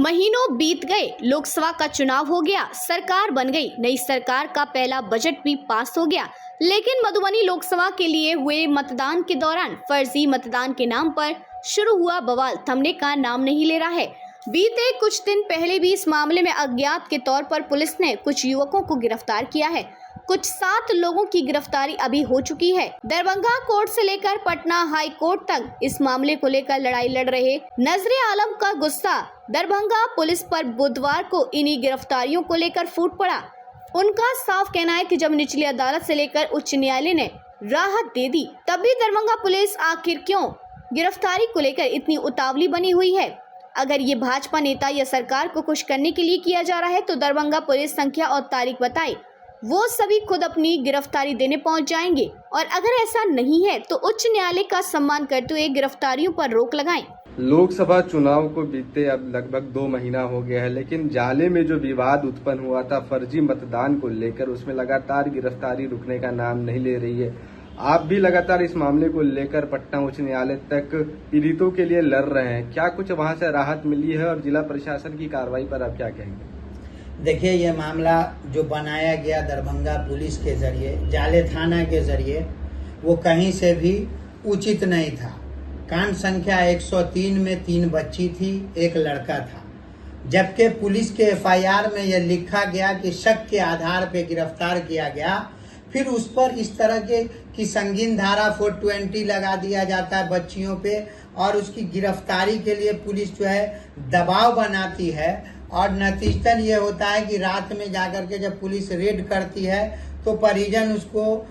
महीनों बीत गए, लोकसभा का चुनाव हो गया, सरकार बन गई, नई सरकार का पहला बजट भी पास हो गया। लेकिन मधुबनी लोकसभा के लिए हुए मतदान के दौरान फर्जी मतदान के नाम पर शुरू हुआ बवाल थमने का नाम नहीं ले रहा है। बीते कुछ दिन पहले भी इस मामले में अज्ञात के तौर पर पुलिस ने कुछ युवकों को गिरफ्तार किया है। कुछ 7 लोगों की गिरफ्तारी अभी हो चुकी है। दरभंगा कोर्ट से लेकर पटना हाई कोर्ट तक इस मामले को लेकर लड़ाई लड़ रहे नजरे आलम का गुस्सा दरभंगा पुलिस पर बुधवार को इन्हीं गिरफ्तारियों को लेकर फूट पड़ा। उनका साफ कहना है कि जब निचली अदालत से लेकर उच्च न्यायालय ने राहत दे दी, तब भी दरभंगा पुलिस आखिर क्यों गिरफ्तारी को लेकर इतनी उतावली बनी हुई है। अगर ये भाजपा नेता या सरकार को खुश करने के लिए किया जा रहा है तो दरभंगा पुलिस संख्या और तारीख बताए, वो सभी खुद अपनी गिरफ्तारी देने पहुंच जाएंगे। और अगर ऐसा नहीं है तो उच्च न्यायालय का सम्मान करते हुए गिरफ्तारियों पर रोक लगाएं। लोकसभा चुनाव को बीते अब लगभग 2 महीना हो गया है, लेकिन जाले में जो विवाद उत्पन्न हुआ था फर्जी मतदान को लेकर, उसमें लगातार गिरफ्तारी रुकने का नाम नहीं ले रही है। आप भी लगातार इस मामले को लेकर पटना उच्च न्यायालय तक पीड़ितों के लिए लड़ रहे हैं। क्या कुछ वहां से राहत मिली है और जिला प्रशासन की कार्रवाई पर आप क्या कहेंगे? देखिए, ये मामला जो बनाया गया दरभंगा पुलिस के जरिए, जाले थाना के जरिए, वो कहीं से भी उचित नहीं था। कांड संख्या 103 में 3 बच्ची थी, 1 लड़का था, जबकि पुलिस के एफआईआर में यह लिखा गया कि शक के आधार पर गिरफ्तार किया गया। फिर उस पर इस तरह की संगीन धारा 420 लगा दिया जाता है बच्चियों पे, और उसकी गिरफ्तारी के लिए पुलिस जो है दबाव बनाती है। और नतीजतन ये होता है कि रात में जाकर के जब पुलिस रेड करती है तो परिजन उसको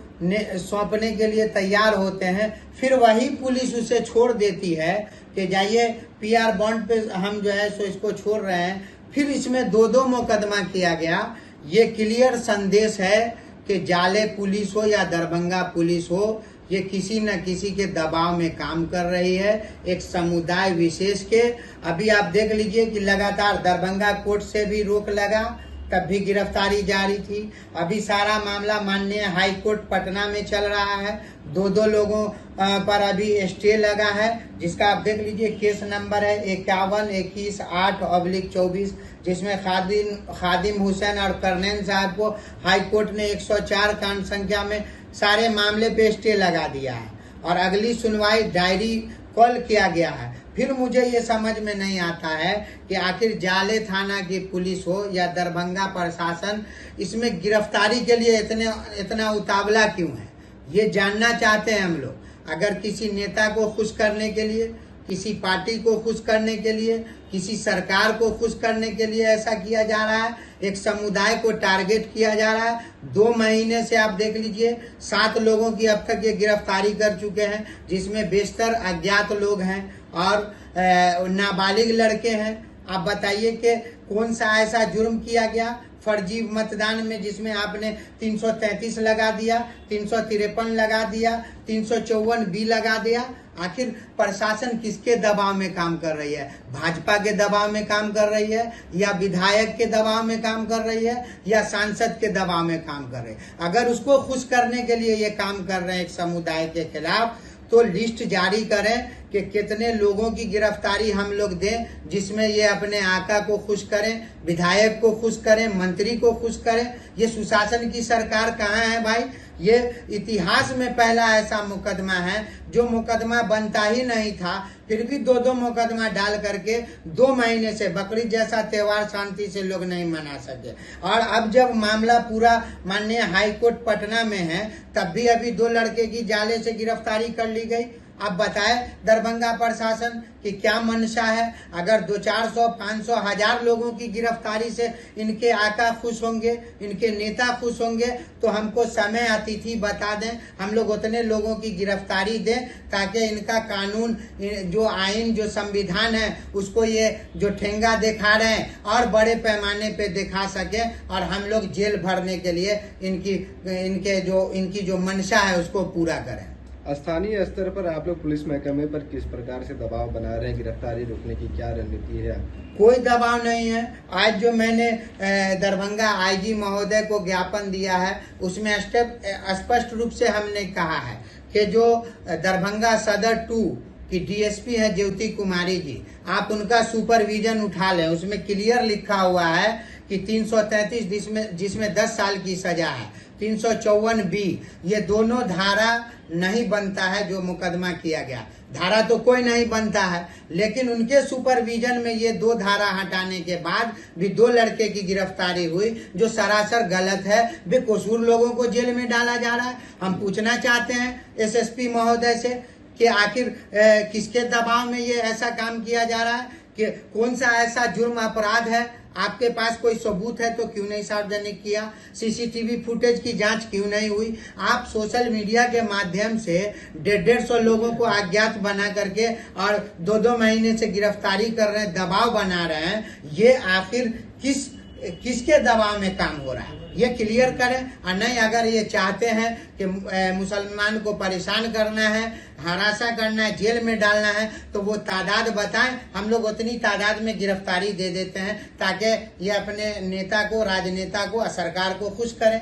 सौंपने के लिए तैयार होते हैं, फिर वही पुलिस उसे छोड़ देती है कि जाइए पीआर बॉन्ड पे हम जो है सो इसको छोड़ रहे हैं। फिर इसमें 2 मुकदमा किया गया। ये क्लियर संदेश है कि जाले पुलिस हो या दरभंगा पुलिस हो, ये किसी न किसी के दबाव में काम कर रही है, एक समुदाय विशेष के। अभी आप देख लीजिए कि लगातार दरभंगा कोर्ट से भी रोक लगा, तब भी गिरफ्तारी जारी थी। अभी सारा मामला माननीय हाई कोर्ट पटना में चल रहा है। 2 लोगों पर अभी स्टे लगा है, जिसका आप देख लीजिए केस नंबर है 51-21-8/24, जिसमें खादिम हुसैन और करनैन साहब को हाई कोर्ट ने 104 कांड संख्या में सारे मामले पे स्टे लगा दिया है और अगली सुनवाई डायरी कॉल किया गया है। फिर मुझे ये समझ में नहीं आता है कि आखिर जाले थाना की पुलिस हो या दरभंगा प्रशासन, इसमें गिरफ्तारी के लिए इतना उतावला क्यों है, ये जानना चाहते हैं हम लोग। अगर किसी नेता को खुश करने के लिए, किसी पार्टी को खुश करने के लिए, किसी सरकार को खुश करने के लिए ऐसा किया जा रहा है, एक समुदाय को टारगेट किया जा रहा है। 2 महीने से आप देख लीजिए 7 लोगों की अब तक ये गिरफ्तारी कर चुके हैं, जिसमें बेशतर अज्ञात लोग हैं और नाबालिग लड़के हैं। आप बताइए कि कौन सा ऐसा जुर्म किया गया फर्जी मतदान में, जिसमें आपने 333 लगा दिया, 353 लगा दिया, 354 बी लगा दिया। आखिर प्रशासन किसके दबाव में काम कर रही है? भाजपा के दबाव में काम कर रही है, या विधायक के दबाव में काम कर रही है, या सांसद के दबाव में काम कर रही है? अगर उसको खुश करने के लिए ये काम कर रहे हैं एक समुदाय के खिलाफ, तो लिस्ट जारी करें कि कितने लोगों की गिरफ्तारी हम लोग दें, जिसमें ये अपने आका को खुश करें, विधायक को खुश करें, मंत्री को खुश करें। ये सुशासन की सरकार कहाँ है भाई? ये इतिहास में पहला ऐसा मुकदमा है जो मुकदमा बनता ही नहीं था, फिर भी 2 मुकदमा डाल करके 2 महीने से बकरीद जैसा त्योहार शांति से लोग नहीं मना सके। और अब जब मामला पूरा माननीय हाई कोर्ट पटना में है, तब भी अभी 2 लड़के की जाले से गिरफ्तारी कर ली गई। आप बताएं दरभंगा प्रशासन की क्या मंशा है? अगर 200-400, 500, 1000 लोगों की गिरफ्तारी से इनके आका खुश होंगे, इनके नेता खुश होंगे, तो हमको समय अतिथि बता दें, हम लोग उतने लोगों की गिरफ्तारी दें ताकि इनका कानून, जो आइन, जो संविधान है, उसको ये जो ठेंगा दिखा रहे हैं और बड़े पैमाने पे दिखा सके और हम लोग जेल भरने के लिए इनकी जो मंशा है उसको पूरा करें। स्थानीय स्तर पर आप लोग पुलिस महकमे पर किस प्रकार से दबाव बना रहे हैं? गिरफ्तारी रोकने की क्या रणनीति है? कोई दबाव नहीं है। आज जो मैंने दरभंगा आईजी महोदय को ज्ञापन दिया है, उसमें स्पष्ट रूप से हमने कहा है कि जो दरभंगा सदर 2 कि डीएसपी है ज्योति कुमारी जी, आप उनका सुपरविजन उठा लें। उसमें क्लियर लिखा हुआ है कि 333 जिसमें 10 साल की सजा है, 354 बी, ये दोनों धारा नहीं बनता है जो मुकदमा किया गया। धारा तो कोई नहीं बनता है, लेकिन उनके सुपरविजन में ये 2 धारा हटाने के बाद भी 2 लड़के की गिरफ्तारी हुई, जो सरासर गलत है। बेकसूर लोगों को जेल में डाला जा रहा है। हम पूछना चाहते हैं एसएसपी महोदय से कि आखिर किसके दबाव में ये ऐसा काम किया जा रहा है, कि कौन सा ऐसा जुर्म अपराध है, आपके पास कोई सबूत है तो क्यों नहीं सार्वजनिक किया? सीसीटीवी फुटेज की जांच क्यों नहीं हुई? आप सोशल मीडिया के माध्यम से 150 लोगों को अज्ञात बना करके और 2-2 महीने से गिरफ्तारी कर रहे हैं, दबाव बना रहे हैं। ये आखिर किसके दबाव में काम हो रहा है, ये क्लियर करें। और नहीं, अगर ये चाहते हैं कि मुसलमान को परेशान करना है, हरासा करना है, जेल में डालना है, तो वो तादाद बताएं। हम लोग उतनी तादाद में गिरफ्तारी दे देते हैं ताकि ये अपने नेता को, राजनेता को और सरकार को खुश करें।